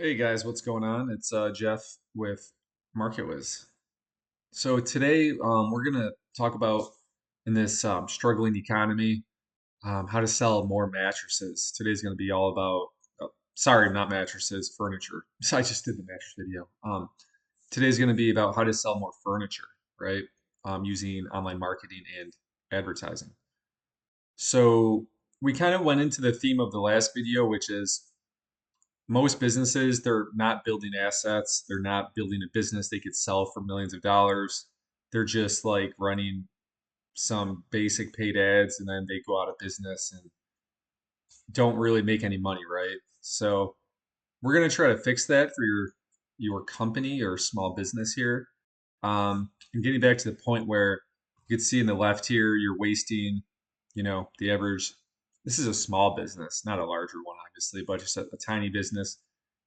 Hey guys, what's going on? It's Jeff with MarketWiz. So today we're gonna talk about in this struggling economy how to sell more mattresses. Today's gonna be all about, sorry, not mattresses, furniture. I just did the mattress video. Today's gonna be about how to sell more furniture, right? Using online marketing and advertising. So we kind of went into the theme of the last video, which is most businesses, they're not building assets, they're not building a business they could sell for millions of dollars. They're just like running some basic paid ads and then they go out of business and don't really make any money, right? So we're going to try to fix that for your company or small business here. And getting back to the point where you can see in the left here, you're wasting, the average. This is a small business, not a larger one, obviously, but just a tiny business.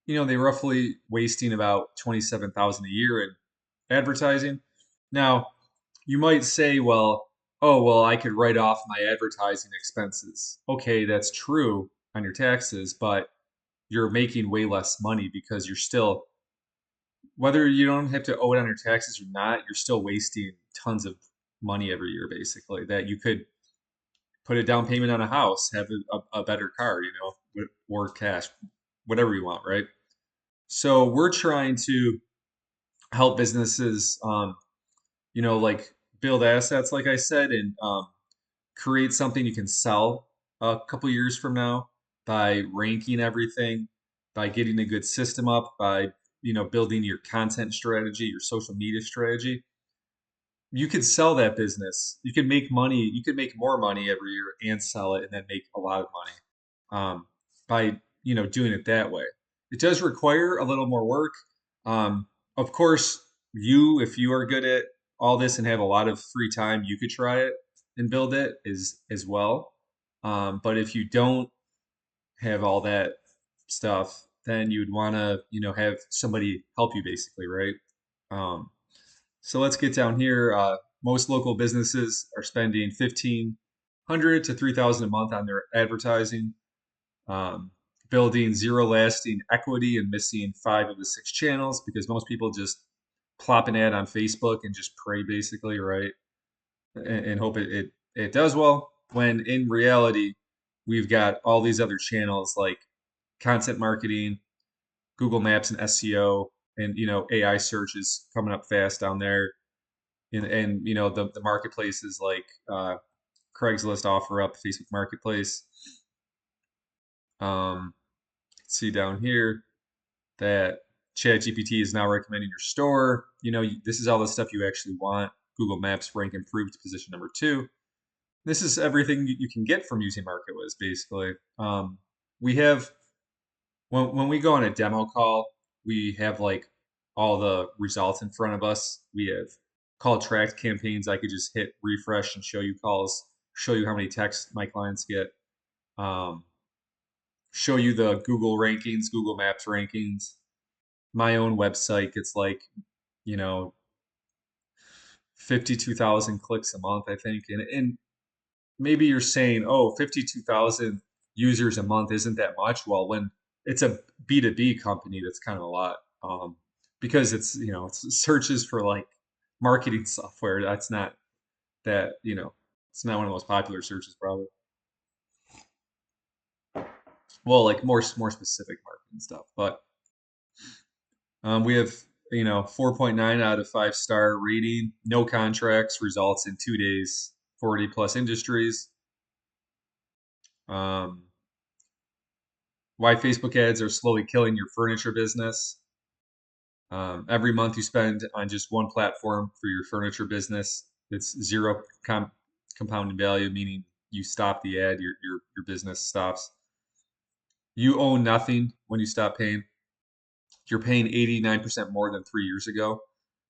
They roughly wasting about 27,000 a year in advertising. Now, you might say, well, oh, well, I could write off my advertising expenses. Okay, that's true on your taxes, but you're making way less money because you're still, whether you don't have to owe it on your taxes or not, you're still wasting tons of money every year, basically, that you could put a down payment on a house, have a better car, or cash, whatever you want, right? So we're trying to help businesses, like build assets, like I said, and create something you can sell a couple years from now by ranking everything, by getting a good system up, by building your content strategy, your social media strategy. You could sell that business. You can make money. You could make more money every year and sell it, and then make a lot of money by doing it that way. It does require a little more work. Of course, if you are good at all this and have a lot of free time, you could try it and build it as well. But if you don't have all that stuff, then you'd want to have somebody help you basically, right? Um, so let's get down here. Most local businesses are spending 1,500 to 3,000 a month on their advertising, um, building zero lasting equity and missing five of the six channels because most people just plop an ad on Facebook and just pray basically, right? And hope it does well. When in reality, we've got all these other channels like content marketing, Google Maps and SEO, and AI search is coming up fast down there, and the marketplaces like Craigslist, OfferUp, Facebook Marketplace. Um, see down here that ChatGPT is now recommending your store. This is all the stuff you actually want. Google Maps rank improved to position number two. This is everything you can get from using MarketWiz, basically. We have when we go on a demo call, we have like all the results in front of us. We have call tracked campaigns. I could just hit refresh and show you calls, show you how many texts my clients get, um, show you the Google rankings, Google Maps rankings. My own website gets like, you know, 52,000 clicks a month, I think. And maybe you're saying, oh, 52,000 users a month isn't that much. Well, when it's a B2B company, that's kind of a lot, because it's searches for like marketing software. That's not that, it's not one of the most popular searches probably. Well, like more specific marketing stuff. But we have, 4.9 out of 5-star rating, no contracts, results in 2 days, 40 plus industries. Um, why Facebook ads are slowly killing your furniture business. Every month you spend on just one platform for your furniture business, it's zero compounding value, meaning you stop the ad, your business stops. You own nothing when you stop paying. You're paying 89% more than 3 years ago.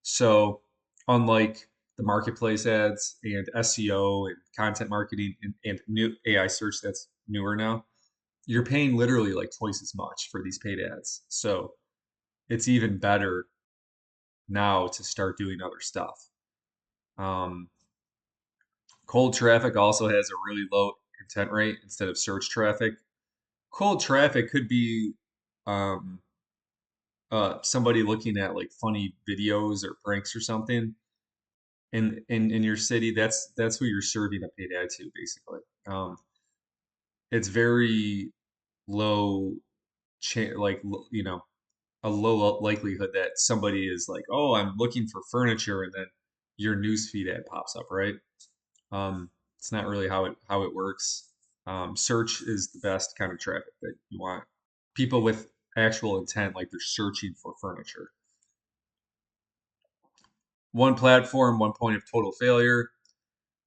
So, unlike the marketplace ads and SEO and content marketing and new AI search that's newer now, you're paying literally like twice as much for these paid ads. So, it's even better now to start doing other stuff. Um, Cold traffic also has a really low intent rate instead of search traffic. Cold traffic could be, um, somebody looking at like funny videos or pranks or something in your city, that's who you're serving a paid ad to, basically. Um, it's very low, a low likelihood that somebody is like, oh, I'm looking for furniture, and then your newsfeed ad pops up, right? It's not really how it works. Search is the best kind of traffic that you want. People with actual intent, like they're searching for furniture. One platform, one point of total failure.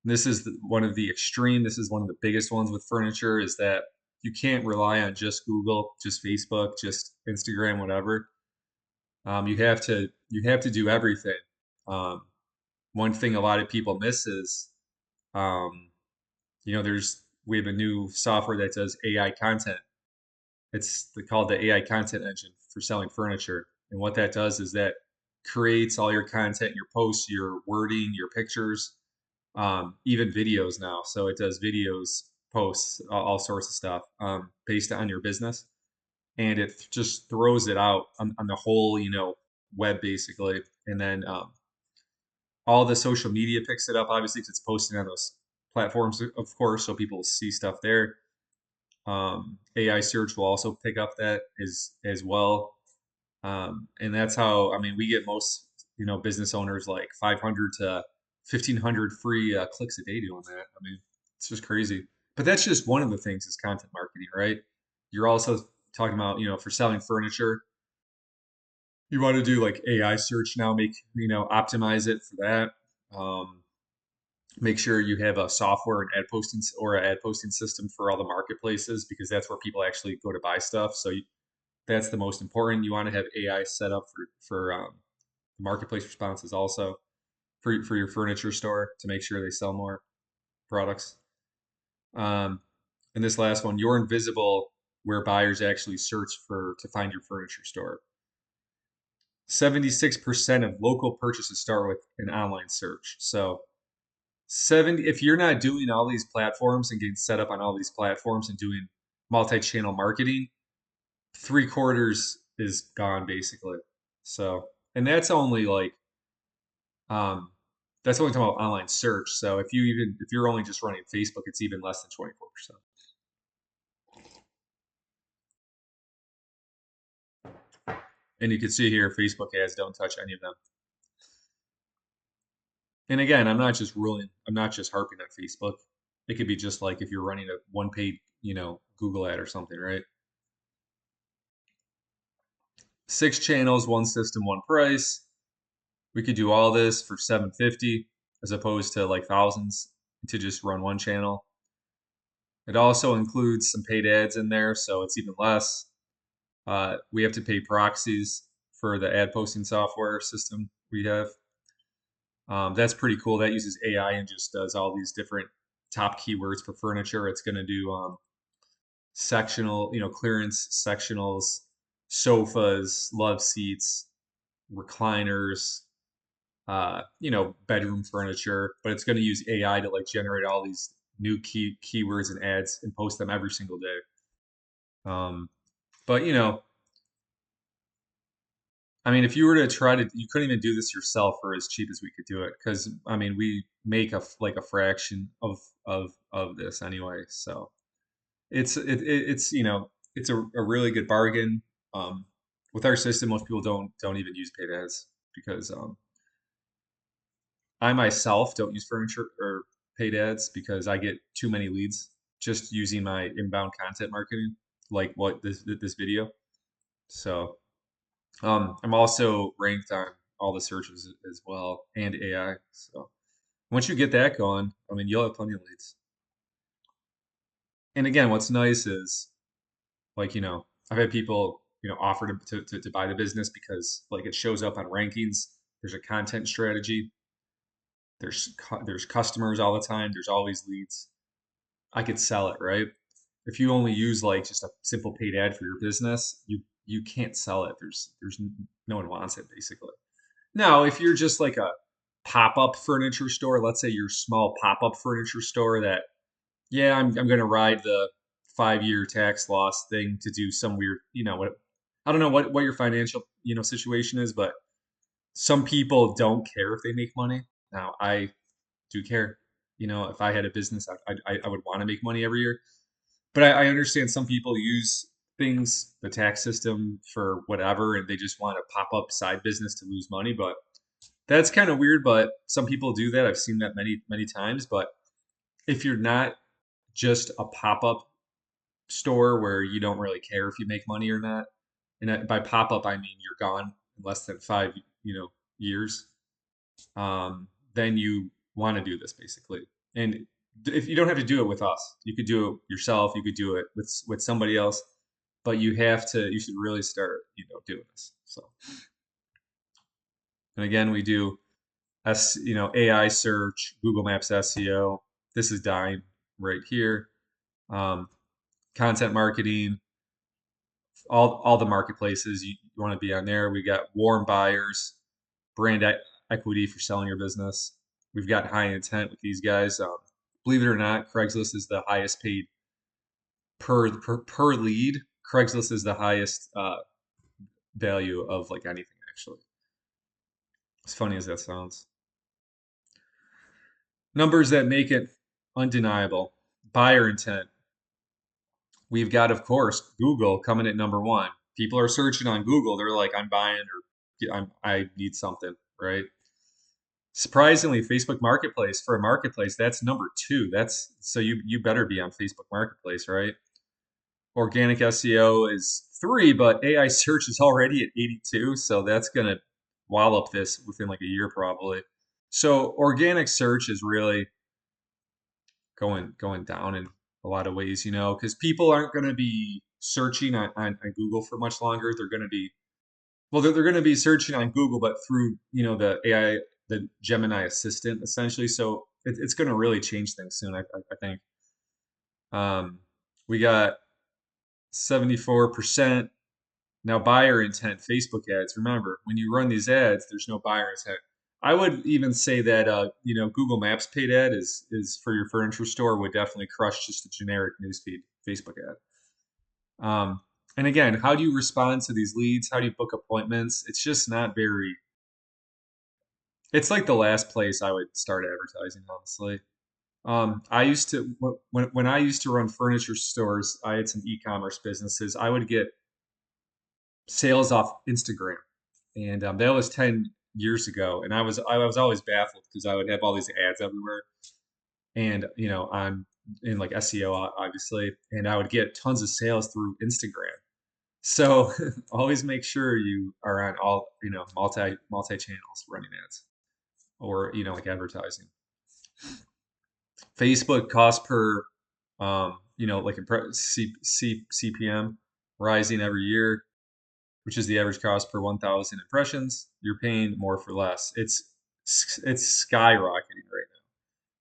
This is one of the extreme. This is one of the biggest ones with furniture is that you can't rely on just Google, just Facebook, just Instagram, whatever. You have to do everything. Um, one thing a lot of people miss is, um, we have a new software that does AI content. Called the AI content engine for selling furniture. And what that does is that creates all your content, your posts, your wording, your pictures, even videos now. So it does videos, posts, all sorts of stuff based on your business. And it just throws it out on the whole, web basically. And then all the social media picks it up, obviously, because it's posting on those platforms, of course, so people see stuff there. AI search will also pick up that as well. And that's how, I mean, we get most, business owners like 500 to 1,500 free clicks a day doing that. I mean, it's just crazy. But that's just one of the things is content marketing, right? You're also talking about, for selling furniture, you want to do like AI search now, optimize it for that. Um, Make sure you have a software and ad posting or an ad posting system for all the marketplaces because that's where people actually go to buy stuff. So that's the most important. You want to have AI set up for marketplace responses also for your furniture store to make sure they sell more products. Um, and this last one, you're invisible where buyers actually search for to find your furniture store. 76% of local purchases start with an online search. So 70, if you're not doing all these platforms and getting set up on all these platforms and doing multi-channel marketing, three-quarters is gone basically. So, and um, that's only talking about online search. So if you're only just running Facebook, it's even less than 24%. And you can see here, Facebook ads don't touch any of them. And again, I'm not just harping on Facebook. It could be just like if you're running a one paid, Google ad or something, right? 6 channels, one system, one price. We could do all this for 750 as opposed to like thousands to just run one channel. It also includes some paid ads in there, so it's even less. We have to pay proxies for the ad posting software system we have. That's pretty cool. That uses AI and just does all these different top keywords for furniture. It's going to do sectional, clearance sectionals, sofas, love seats, recliners, bedroom furniture, but it's going to use AI to like generate all these new keywords and ads and post them every single day. Um, but I mean, if you were to try to, you couldn't even do this yourself for as cheap as we could do it, because I mean, we make like a fraction of this anyway. So it's it's a really good bargain. Um, with our system, most people don't even use paid ads because I myself don't use furniture or paid ads because I get too many leads just using my inbound content marketing, like what this video. So I'm also ranked on all the searches as well and AI. So once you get that going, I mean, you'll have plenty of leads. And again, what's nice is like, I've had people, offer to buy the business because like it shows up on rankings. There's a content strategy. There's customers all the time. There's always leads. I could sell it, right? If you only use like just a simple paid ad for your business, you can't sell it. No one wants it basically. Now, if you're just like a pop-up furniture store, let's say your small pop-up furniture store that, yeah, I'm going to ride the 5-year tax loss thing to do some weird, I don't know what your financial, situation is, but some people don't care if they make money. Now, I do care. If I had a business, I would want to make money every year. But I understand some people use things, the tax system for whatever, and they just want a pop up side business to lose money. But that's kind of weird. But some people do that. I've seen that many times. But if you're not just a pop up store where you don't really care if you make money or not, and by pop up I mean you're gone in less than 5 years, then you want to do this basically. And if you don't have to do it with us, you could do it yourself. You could do it with somebody else, but you should really start, doing this. So, and again, we do AI search, Google Maps SEO. This is dying right here. Um, Content marketing, all the marketplaces you want to be on there. We got warm buyers, brand equity for selling your business. We've got high intent with these guys. Believe it or not, Craigslist is the highest paid per lead. Craigslist is the highest value of like anything actually. As funny as that sounds. Numbers that make it undeniable. Buyer intent. We've got, of course, Google coming at number one. People are searching on Google. They're like, I'm buying or I need something, right? Surprisingly, Facebook Marketplace for a marketplace, that's number two. That's so you better be on Facebook Marketplace, right? Organic SEO is three, but AI search is already at 82, so that's gonna wallop this within like a year probably. So organic search is really going down in a lot of ways, because people aren't going to be searching on Google for much longer. They're going to be well, they're going to be searching on Google, but through the AI, the Gemini assistant, essentially. So it's going to really change things soon. I think. We got 74% now buyer intent Facebook ads. Remember, when you run these ads, there's no buyer intent. I would even say that Google Maps paid ad is for your furniture store would definitely crush just a generic newsfeed Facebook ad. And again, how do you respond to these leads? How do you book appointments? It's just not very. It's like the last place I would start advertising, honestly. I used to when I used to run furniture stores, I had some e-commerce businesses. I would get sales off Instagram, and that was 10 years ago. And I was always baffled because I would have all these ads everywhere, and on in like SEO obviously, and I would get tons of sales through Instagram. So always make sure you are on all multi channels running ads or like advertising. Facebook cost per like CPM rising every year, which is the average cost per 1,000 impressions. You're paying more for less. It's skyrocketing right now.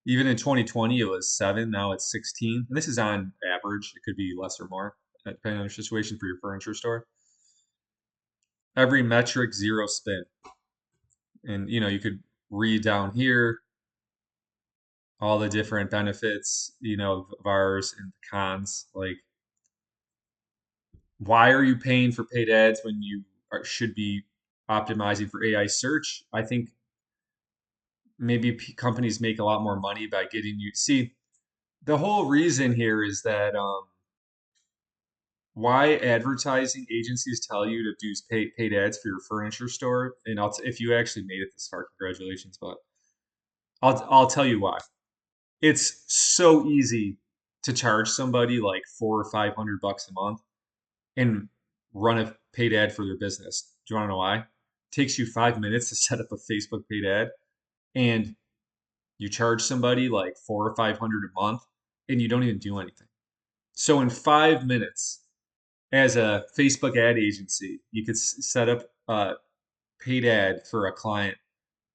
Even in 2020, it was 7. Now it's 16. And this is on average. It could be less or more, depending on the situation for your furniture store. Every metric, zero spin. And you could read down here all the different benefits, of ours and the cons. Like, why are you paying for paid ads when you should be optimizing for AI search? I think maybe companies make a lot more money by getting you. See, the whole reason here is that why advertising agencies tell you to do paid ads for your furniture store, and if you actually made it this far, congratulations. But I'll tell you why. It's so easy to charge somebody like 400 or 500 bucks a month and run a paid ad for their business. Do you want to know why? It takes you 5 minutes to set up a Facebook paid ad, and you charge somebody like 400 or 500 a month, and you don't even do anything. So in 5 minutes, as a Facebook ad agency, you could set up a paid ad for a client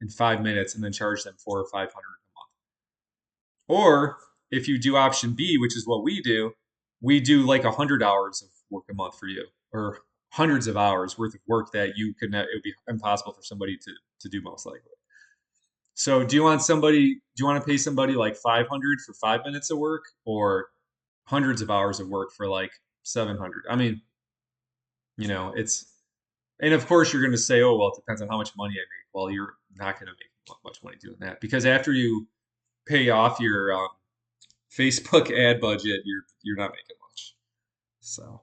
in 5 minutes and then charge them 400 or 500 a month. Or if you do option B, which is what we do like 100 hours of work a month for you, or hundreds of hours worth of work that you could not, it would be impossible for somebody to do most likely. So do you want to pay somebody like 500 for 5 minutes of work, or hundreds of hours of work for like 700? I mean, it's and of course you're going to say, oh well, it depends on how much money I make. Well, you're not going to make much money doing that because after you pay off your Facebook ad budget, you're not making much. So,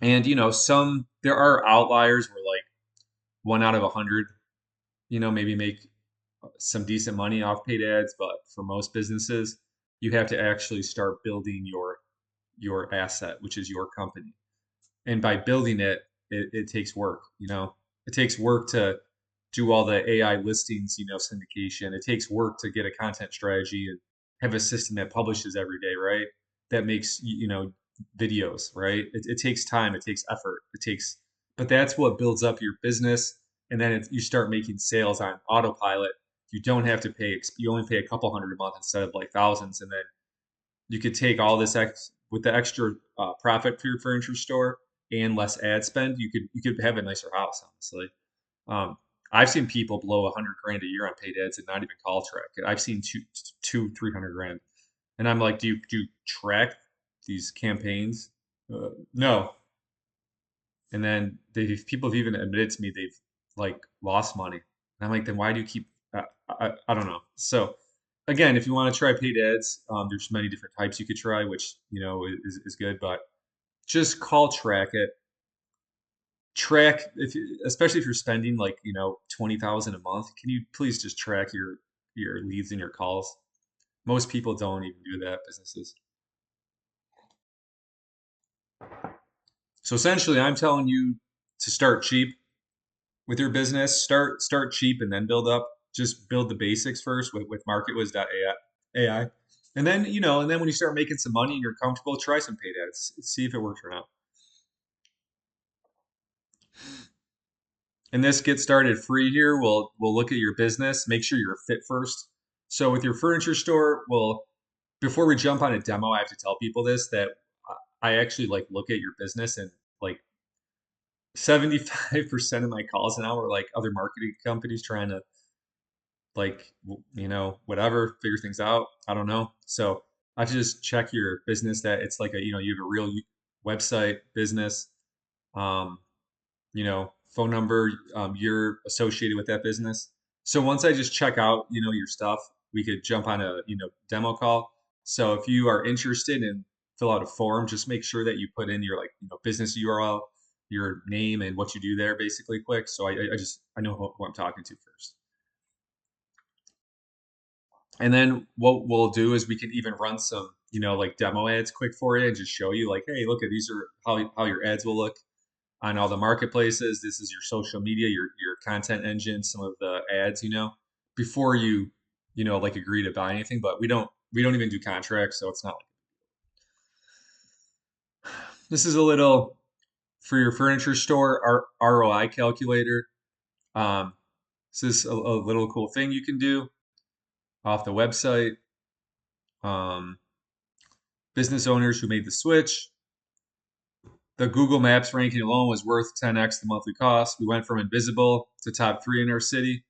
and some there are outliers where like one out of 100, maybe make some decent money off paid ads, but for most businesses, you have to actually start building your asset, which is your company. And by building it takes work. It takes work to do all the AI listings, syndication. It takes work to get a content strategy and have a system that publishes every day, right? That makes videos, right? It takes time, it takes effort, but that's what builds up your business. And then you start making sales on autopilot. You don't have to pay. You only pay a couple hundred a month instead of like thousands, and then you could take all this with the extra profit for your furniture store and less ad spend. You could have a nicer house, honestly. Um, I've seen people blow 100 grand a year on paid ads and not even call track it. I've seen 300 grand, and I'm like, do you track these campaigns? No. And then people have even admitted to me they've like lost money. And I'm like, then why do you keep? I don't know. So again, if you want to try paid ads, there's many different types you could try, which is good. But just call track it. Track especially if you're spending like 20,000 a month. Can you please just track your leads and your calls? Most people don't even do that. Businesses. So essentially, I'm telling you to start cheap with your business. Start cheap and then build up. Just build the basics first with marketwiz.ai. And then when you start making some money and you're comfortable, try some paid ads. See if it works or not. And this get started free here. We'll look at your business, make sure you're fit first. So with your furniture store, well, before we jump on a demo, I have to tell people this that I actually like look at your business and like 75% of my calls now are like other marketing companies trying to like whatever figure things out. I don't know. So I just check your business that it's like you have a real website business, um, phone number, you're associated with that business. So once I just check out your stuff, we could jump on a demo call. So if you are interested in fill out a form, just make sure that you put in your like business URL, your name, and what you do there basically quick. So I know who I'm talking to first. And then what we'll do is we can even run some, like demo ads quick for you and just show you like, hey, look at these are how your ads will look on all the marketplaces. This is your social media, your content engine, some of the ads, before you like agree to buy anything. But we don't even do contracts, so it's not like this is a little for your furniture store ROI calculator. Um, this is a little cool thing you can do off the website. Um, Business owners who made the switch. The Google Maps ranking alone was worth 10x the monthly cost. We went from invisible to top 3 in our city.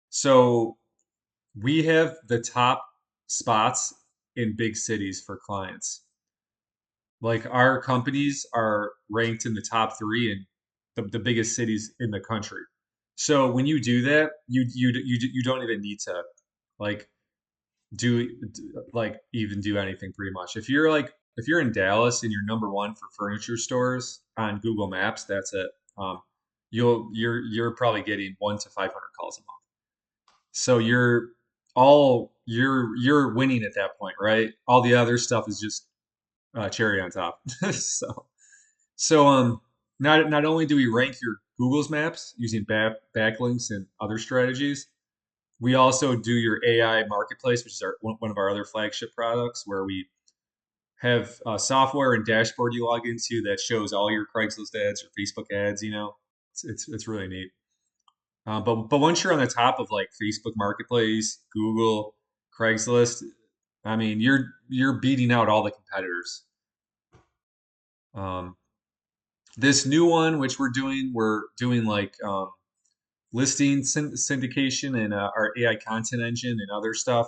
So we have the top spots in big cities for clients. Like our companies are ranked in the top 3 in the biggest cities in the country. So when you do that, you don't even need to like do like even do anything pretty much. If you're in Dallas and you're number 1 for furniture stores on Google Maps, that's it. Um, you're probably getting 1 to 500 calls a month. So you're winning at that point, right? All the other stuff is just cherry on top. So not only do we rank your Google's maps using backlinks and other strategies, we also do your AI marketplace, which is one of our other flagship products, where we have software and dashboard you log into that shows all your Craigslist ads or Facebook ads. It's really neat. But once you're on the top of like Facebook Marketplace, Google, Craigslist, I mean you're beating out all the competitors. Um, this new one, which we're doing like listing syndication and our AI content engine and other stuff,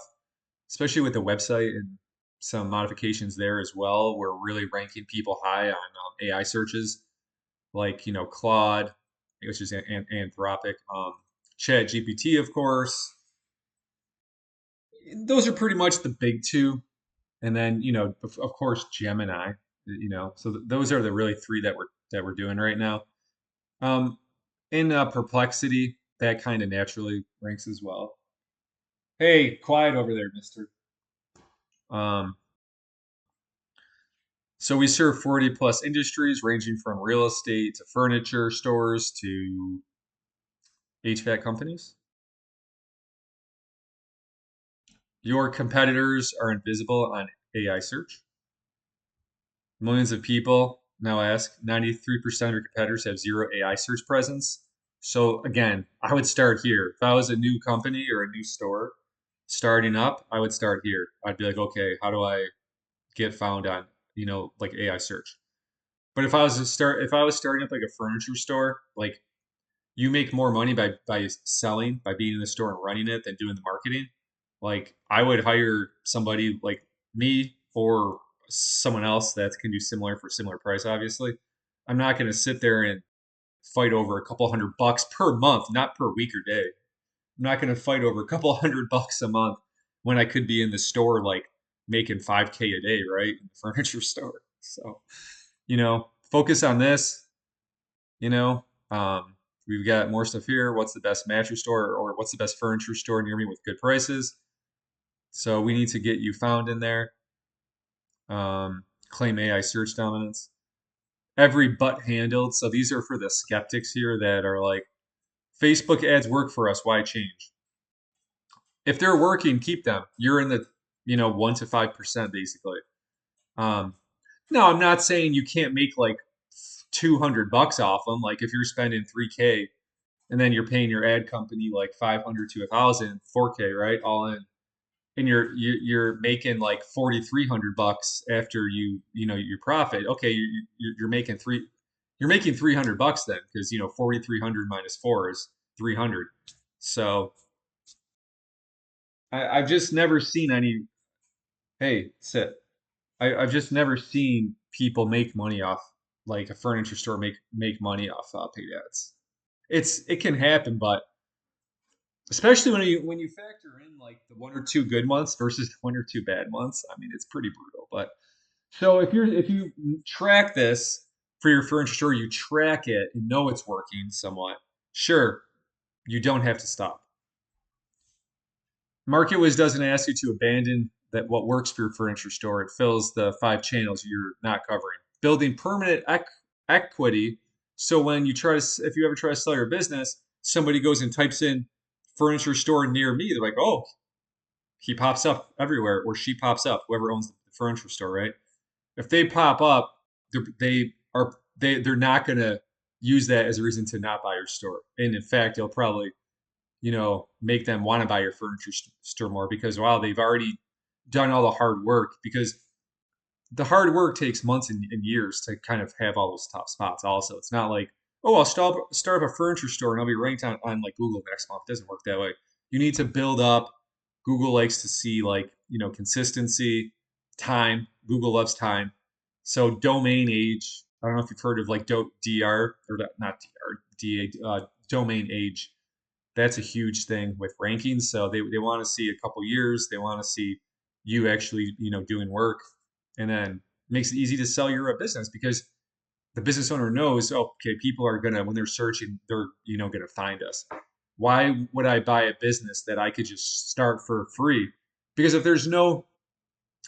especially with the website and some modifications there as well. We're really ranking people high on AI searches. like Claude, which is Anthropic, Chat GPT, of course. Those are pretty much the big two, and then of course Gemini. So those are the really three that we're doing right now. Um, in Perplexity, that kind of naturally ranks as well. Hey, quiet over there, Mister. Um, so we serve 40 plus industries ranging from real estate to furniture stores to HVAC companies. Your competitors are invisible on AI search. Millions of people now ask 93% of your competitors have zero AI search presence. So again, I would start here. If I was a new company or a new store starting up, I would start here. I'd be like, okay, how do I get found on, like AI search? But if I was starting up like a furniture store, like you make more money by selling, by being in the store and running it than doing the marketing. Like I would hire somebody like me or someone else that can do similar for similar price, obviously. I'm not going to sit there and fight over a couple $100 per month, not per week or day. I'm not going to fight over a couple $100 a month when I could be in the store like making 5K a day, right? In the furniture store. So, focus on this, you know. We've got more stuff here. What's the best mattress store or what's the best furniture store near me with good prices? So we need to get you found in there. Claim AI search dominance. Every butt handled. So these are for the skeptics here that are like, Facebook ads work for us. Why change? If they're working, keep them. You're in the 1 to 5% basically. Um, no, I'm not saying you can't make like $200 off them. Like if you're spending 3K and then you're paying your ad company like 500 to 1,000, 4K, right, all in, and you're making like 4,300 bucks after your profit. Okay, you're making you're making 300 bucks then because 4,300 minus four is 300. So I've just never seen any. Hey, sit. I've just never seen people make money off like a furniture store make money off paid ads. It can happen, but especially when you factor in like the 1 or 2 good months versus the 1 or 2 bad months. I mean, it's pretty brutal. But so if you track this for your furniture store, you track it and know it's working somewhat. Sure, you don't have to stop. MarketWiz doesn't ask you to abandon that what works for your furniture store. It fills the 5 channels you're not covering. Building permanent equity. So when if you ever try to sell your business, somebody goes and types in furniture store near me. They're like, oh, he pops up everywhere, or she pops up. Whoever owns the furniture store, right? If they pop up, they're not gonna use that as a reason to not buy your store. And in fact, it'll probably make them want to buy your furniture store more because wow, they've already done all the hard work because the hard work takes months and years to kind of have all those top spots. Also, it's not like oh, I'll start up a furniture store and I'll be ranked on like Google next month. It doesn't work that way. You need to build up. Google likes to see like consistency, time. Google loves time. So domain age. I don't know if you've heard of like DR or not DR, domain age. That's a huge thing with rankings. So they want to see a couple years. They want to see you actually doing work, and then makes it easy to sell your business because the business owner knows, oh, okay, people are gonna when they're searching, they're gonna find us. Why would I buy a business that I could just start for free? Because if there's no,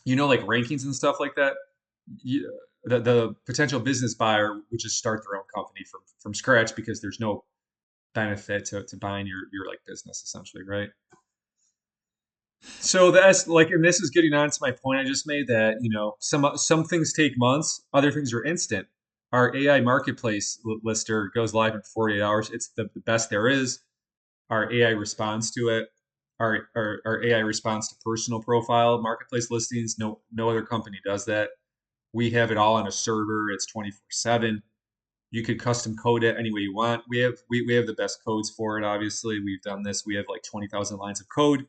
like rankings and stuff like that, you, the potential business buyer would just start their own company from scratch because there's no benefit to buying your like business essentially, right? So that's like, and this is getting on to my point I just made that some things take months, other things are instant. Our AI marketplace lister goes live in 48 hours. It's the best there is. Our AI responds to it. Our AI responds to personal profile marketplace listings. No other company does that. We have it all on a server. It's 24/7. You could custom code it any way you want. We have the best codes for it. Obviously, we've done this. We have like 20,000 lines of code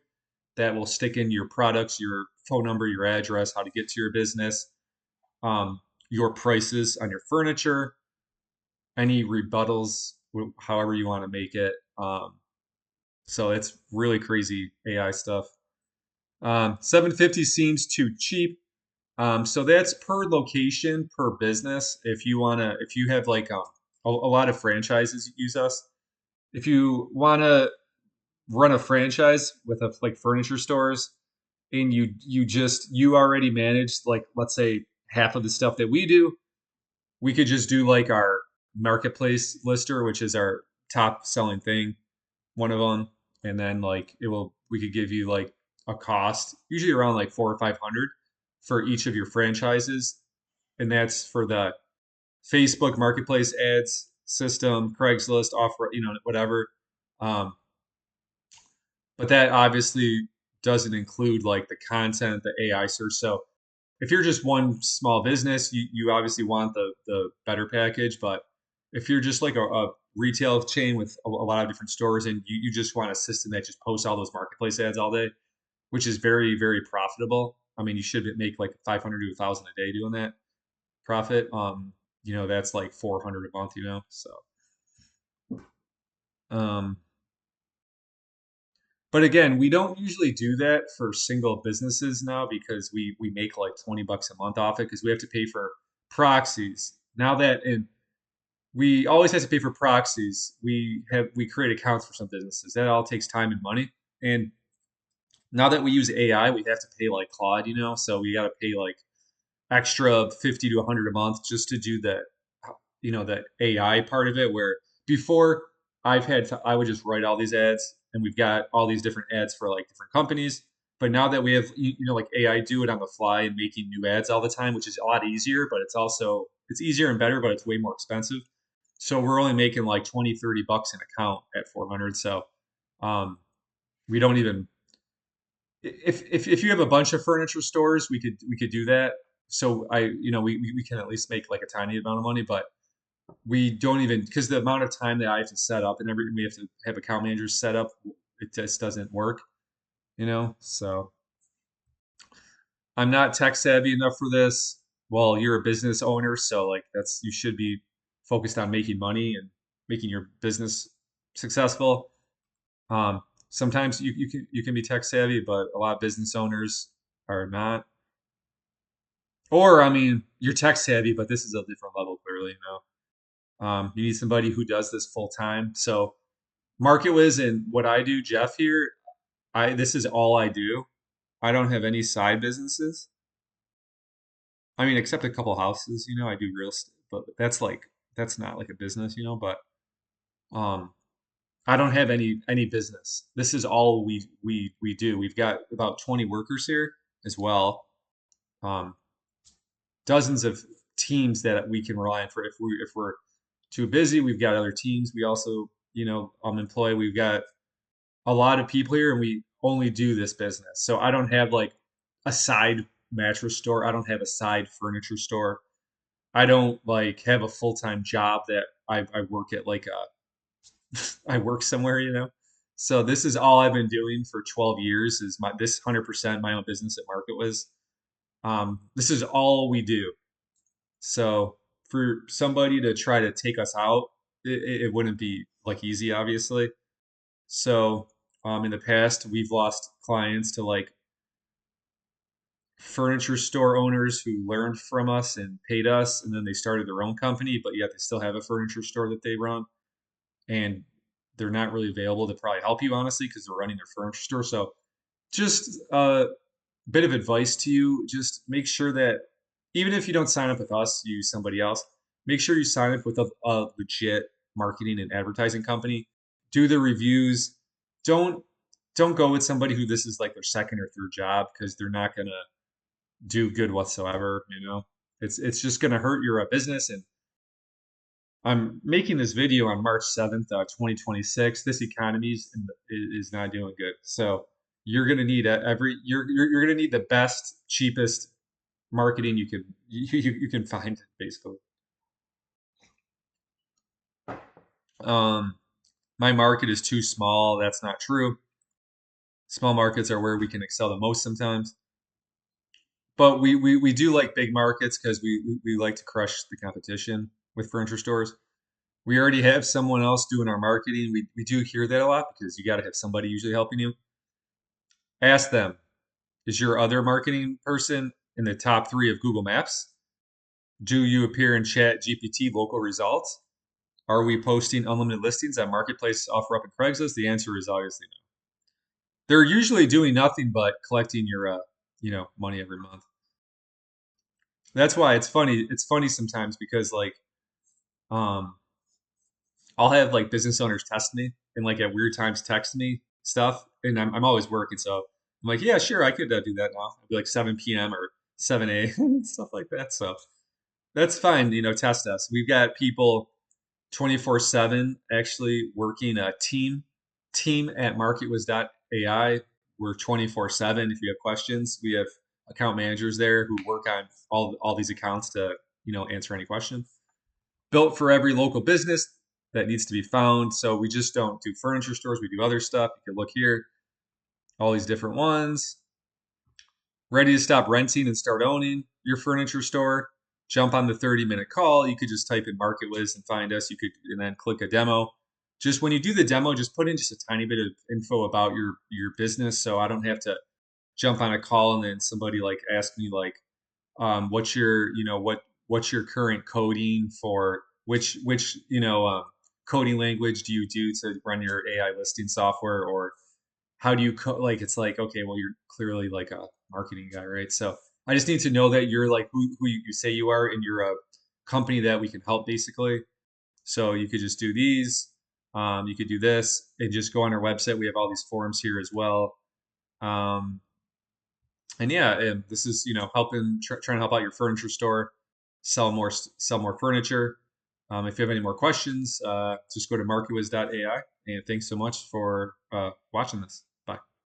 that will stick in your products, your phone number, your address, how to get to your business, your prices on your furniture. any rebuttals, however you want to make it. So it's really crazy AI stuff. 750 seems too cheap. So that's per location, per business. If you have like a lot of franchises use us. If you wanna run a franchise with like furniture stores, and you already manage like let's say half of the stuff that we do, we could just do like our marketplace lister, which is our top selling thing, one of them, and then like it will we could give you like a cost usually around like 4 or 500 for each of your franchises, and that's for the Facebook marketplace ads system, Craigslist offer, whatever. Um, but that obviously doesn't include like the content, the AI search. So if you're just one small business, you obviously want the better package. But if you're just like a retail chain with a lot of different stores and you just want a system that just posts all those marketplace ads all day, which is very, very profitable. I mean, you should make like 500 to 1,000 a day doing that profit. That's like 400 a month, so um, but again, we don't usually do that for single businesses now because we make like 20 bucks a month off it because we have to pay for proxies. Now that and we always have to pay for proxies. We create accounts for some businesses. That all takes time and money. And now that we use AI, we have to pay like Claude, so we got to pay like extra 50 to 100 a month just to do that, that AI part of it. Where before I would just write all these ads, and we've got all these different ads for like different companies. But now that we have, like AI do it on the fly and making new ads all the time, which is a lot easier, but it's easier and better, but it's way more expensive. So we're only making like 20, 30 bucks an account at 400. So um, we don't even if you have a bunch of furniture stores, we could do that. So we can at least make like a tiny amount of money, but we don't even because the amount of time that I have to set up and we have to have account managers set up, it just doesn't work, So I'm not tech savvy enough for this. Well, you're a business owner, so like you should be focused on making money and making your business successful. Sometimes you can be tech savvy, but a lot of business owners are not. Or I mean, you're tech savvy, but this is a different level, clearly. You need somebody who does this full time. So MarketWiz and what I do, Jeff here, I this is all I do. I don't have any side businesses. I mean, except a couple houses. I do real estate, but that's not like a business. But um, I don't have any business. This is all we do. We've got about 20 workers here as well. Um, Dozens of teams that we can rely on for if we're too busy. We've got other teams. We also employ. We've got a lot of people here, and we only do this business. So I don't have like a side mattress store. I don't have a side furniture store. I don't like have a full time job that I work at like I work somewhere. So this is all I've been doing for 12 years. Is my this 100% my own business at MarketWiz. This is all we do. So for somebody to try to take us out, it wouldn't be like easy, obviously. So in the past, we've lost clients to like furniture store owners who learned from us and paid us, and then they started their own company, but yet they still have a furniture store that they run, and they're not really available to probably help you honestly because they're running their furniture store. So just bit of advice to you, just make sure that even if you don't sign up with us, you use somebody else, make sure you sign up with a legit marketing and advertising company. Do the reviews. Don't go with somebody who this is like their second or third job because they're not gonna do good whatsoever. It's just gonna hurt your business. And I'm making this video on March 7th, 2026. This economy is not doing good. So you're gonna need you're gonna need the best, cheapest marketing you can find, basically. Um, my market is too small. That's not true. Small markets are where we can excel the most sometimes. But we do like big markets because we like to crush the competition with furniture stores. We already have someone else doing our marketing. We do hear that a lot because you got to have somebody usually helping you. Ask them, is your other marketing person in the top three of Google Maps? Do you appear in Chat GPT local results? Are we posting unlimited listings on Marketplace, OfferUp, and Craigslist? The answer is obviously no. They're usually doing nothing but collecting your, money every month. That's why it's funny. It's funny sometimes because um, I'll have like business owners test me and like at weird times text me stuff, and I'm always working, so I'm like, yeah, sure, I could do that now. It'd be like 7 p.m. or 7 a.m. stuff like that. So that's fine. Test us. We've got people 24/7 actually working a team at marketwiz.ai. We're 24/7. If you have questions, we have account managers there who work on all these accounts to answer any question. Built for every local business that needs to be found. So we just don't do furniture stores. We do other stuff. You can look here, all these different ones. Ready to stop renting and start owning your furniture store? Jump on the 30-minute call. You could just type in MarketWiz and find us. You could and then click a demo. Just when you do the demo, just put in just a tiny bit of info about your business, so I don't have to jump on a call and then somebody like ask me like, what's your what's your current coding for which coding language do you do to run your AI listing software, or how do you like it's like, okay, well, you're clearly like a marketing guy, right? So I just need to know that you're like who you say you are, and you're a company that we can help basically. So you could just do these, you could do this and just go on our website. We have all these forums here as well. um, and yeah, and this is helping trying to help out your furniture store sell more furniture. If you have any more questions, just go to marketwiz.ai, and thanks so much for watching this.